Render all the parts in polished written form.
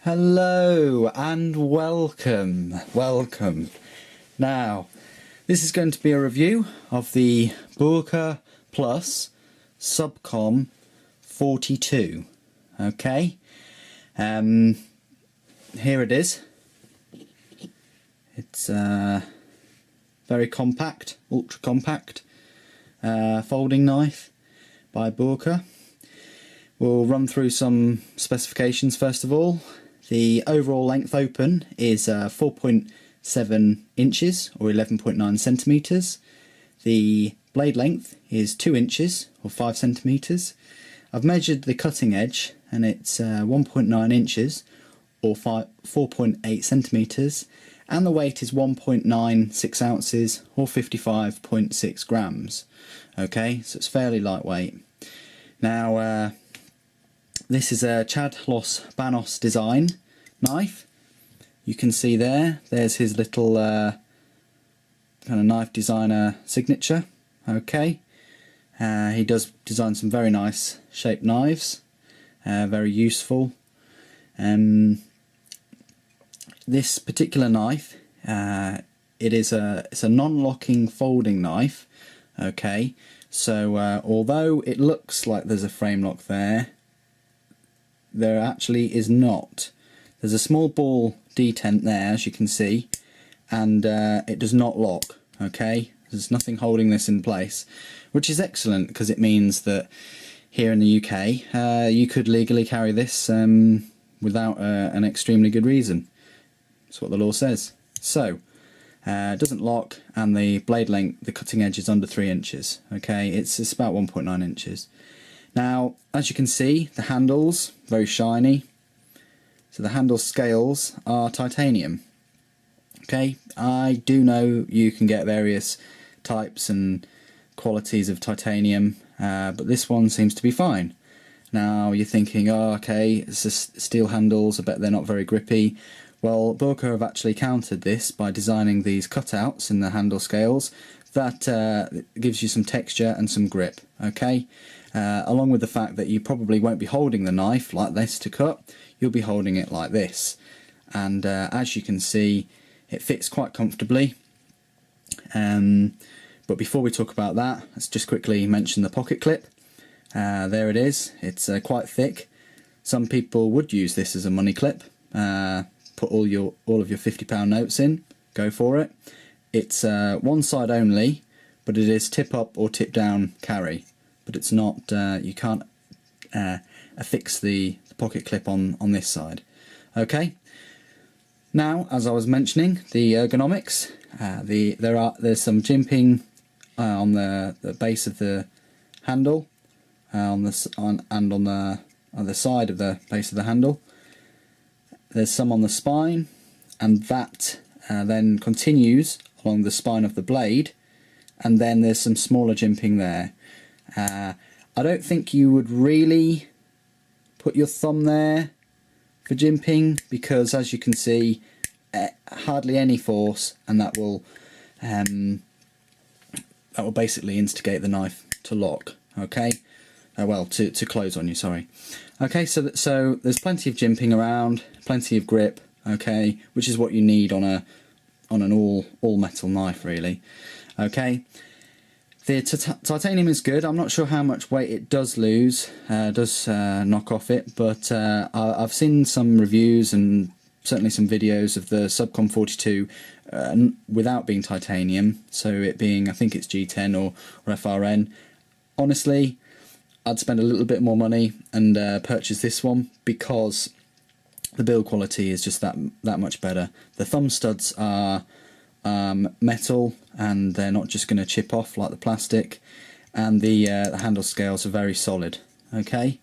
Hello and welcome. Now, this is going to be a review of the Böker Plus Subcom 42. Okay, here it is. It's very compact, ultra compact folding knife by Böker. We'll run through some specifications first of all. The overall length open is 4.7 inches or 11.9 centimetres. The blade length is 2 inches or 5 centimetres. I've measured the cutting edge and it's 1.9 inches or 4.8 centimetres, and the weight is 1.96 ounces or 55.6 grams. Okay, so it's fairly lightweight. Now, this is a Chad Loss Banos design knife. You can see there's his little kind of knife designer signature. Okay, he does design some very nice shaped knives, very useful. This particular knife, it's a non-locking folding knife. Okay, so although it looks like there's a frame lock there actually is not. There's a small ball detent there, as you can see, and it does not lock. Okay, there's nothing holding this in place, which is excellent because it means that here in the UK you could legally carry this without an extremely good reason. That's what the law says. So it doesn't lock, and the blade length, the cutting edge, is under 3 inches. Okay, it's about 1.9 inches. Now, as you can see, the handles, very shiny. So the handle scales are titanium. Okay, I do know you can get various types and qualities of titanium, but this one seems to be fine. Now you're thinking, oh okay, it's just steel handles, I bet they're not very grippy. Well, Böker have actually countered this by designing these cutouts in the handle scales that gives you some texture and some grip. Okay. Along with the fact that you probably won't be holding the knife like this to cut, you'll be holding it like this, and as you can see, it fits quite comfortably. But before we talk about that, let's just quickly mention the pocket clip. There it is. It's quite thick. Some people would use this as a money clip. Put all of your £50 notes in. Go for it. It's one side only, but it is tip up or tip down carry. But it's not, you can't affix the pocket clip on this side. Okay. Now, as I was mentioning, the ergonomics. There's some jimping on the base of the handle, on the side of the base of the handle. There's some on the spine, and that then continues along the spine of the blade, and then there's some smaller jimping there. I don't think you would really put your thumb there for jimping, because as you can see, hardly any force, and that will basically instigate the knife to lock. Okay, well, to close on you. Sorry. Okay, so there's plenty of jimping around, plenty of grip. Okay, which is what you need on an all metal knife, really. Okay. The titanium is good. I'm not sure how much weight it does lose, does knock off it, but I've seen some reviews and certainly some videos of the Subcom 42 without being titanium, so it being, I think it's G10 or FRN. Honestly, I'd spend a little bit more money and purchase this one, because the build quality is just that much better. The thumb studs are metal, and they're not just going to chip off like the plastic, and the handle scales are very solid. Okay,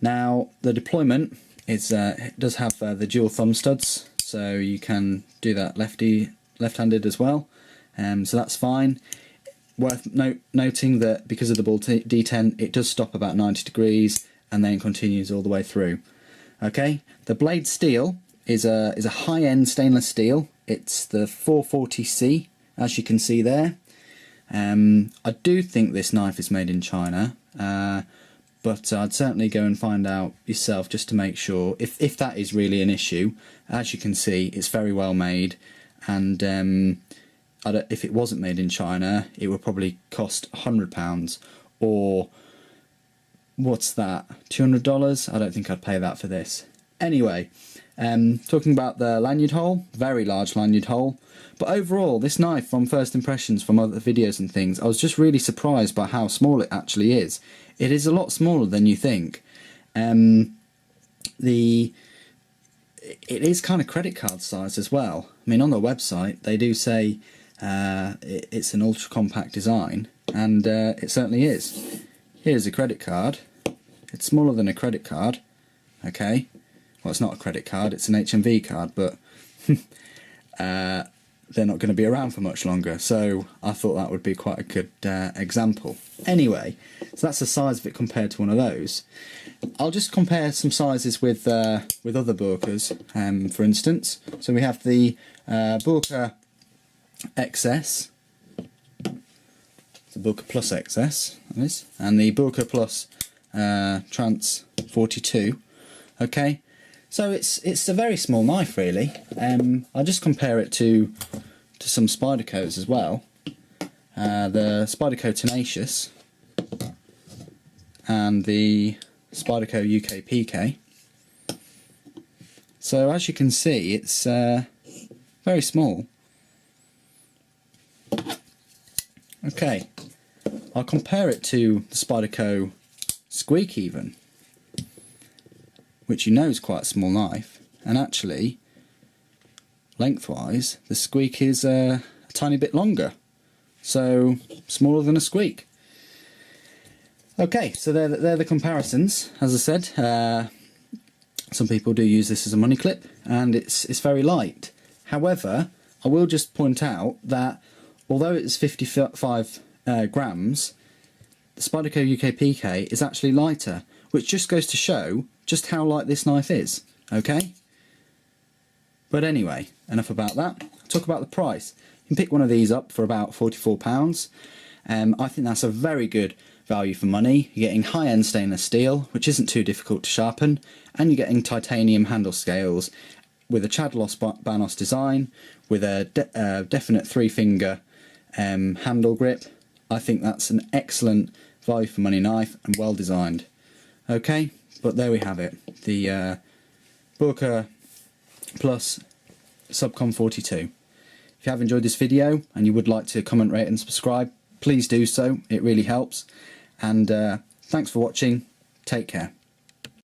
now the deployment is it does have the dual thumb studs, so you can do that left-handed as well, so that's fine. Worth noting that because of the ball detent, it does stop about 90 degrees and then continues all the way through. Okay, the blade steel is a high-end stainless steel. It's the 440C, as you can see there. I do think this knife is made in China, but I'd certainly go and find out yourself just to make sure if that is really an issue. As you can see, it's very well made, and if it wasn't made in China, it would probably cost £100, or what's that, $200? I don't think I'd pay that for this. Anyway, talking about the lanyard hole, very large lanyard hole. But overall, this knife, from first impressions from other videos and things, I was just really surprised by how small it actually is. It is a lot smaller than you think. It is kind of credit card size as well. I mean, on their website, they do say it's an ultra compact design, and it certainly is. Here's a credit card. It's smaller than a credit card. Okay. Well, it's not a credit card, it's an HMV card, but they're not going to be around for much longer, so I thought that would be quite a good example. Anyway, so that's the size of it compared to one of those. I'll just compare some sizes with other Bökers, for instance. So we have the Böker XS, the Böker Plus XS, that is, and the Böker Plus Trans 42. Okay. So it's a very small knife, really. I'll just compare it to some Spydercos as well. The Spyderco Tenacious and the Spyderco UK PK. So as you can see, it's very small. Okay, I'll compare it to the Spyderco Squeak even, which you know is quite a small knife, and actually, lengthwise, the Squeak is a tiny bit longer, so smaller than a Squeak. Okay, so they're the comparisons. As I said, some people do use this as a money clip, and it's very light. However, I will just point out that although it's 55 grams, the Spyderco UK PK is actually lighter, which just goes to show just how light this knife is, okay? But anyway, enough about that. I'll talk about the price. You can pick one of these up for about £44. I think that's a very good value for money. You're getting high-end stainless steel, which isn't too difficult to sharpen, and you're getting titanium handle scales with a Chadlos Banos design, with a definite 3-finger handle grip. I think that's an excellent value for money knife and well designed. Okay, but there we have it, the Böker Plus Subcom 42. If you have enjoyed this video and you would like to comment, rate and subscribe, please do so, it really helps. And thanks for watching, take care.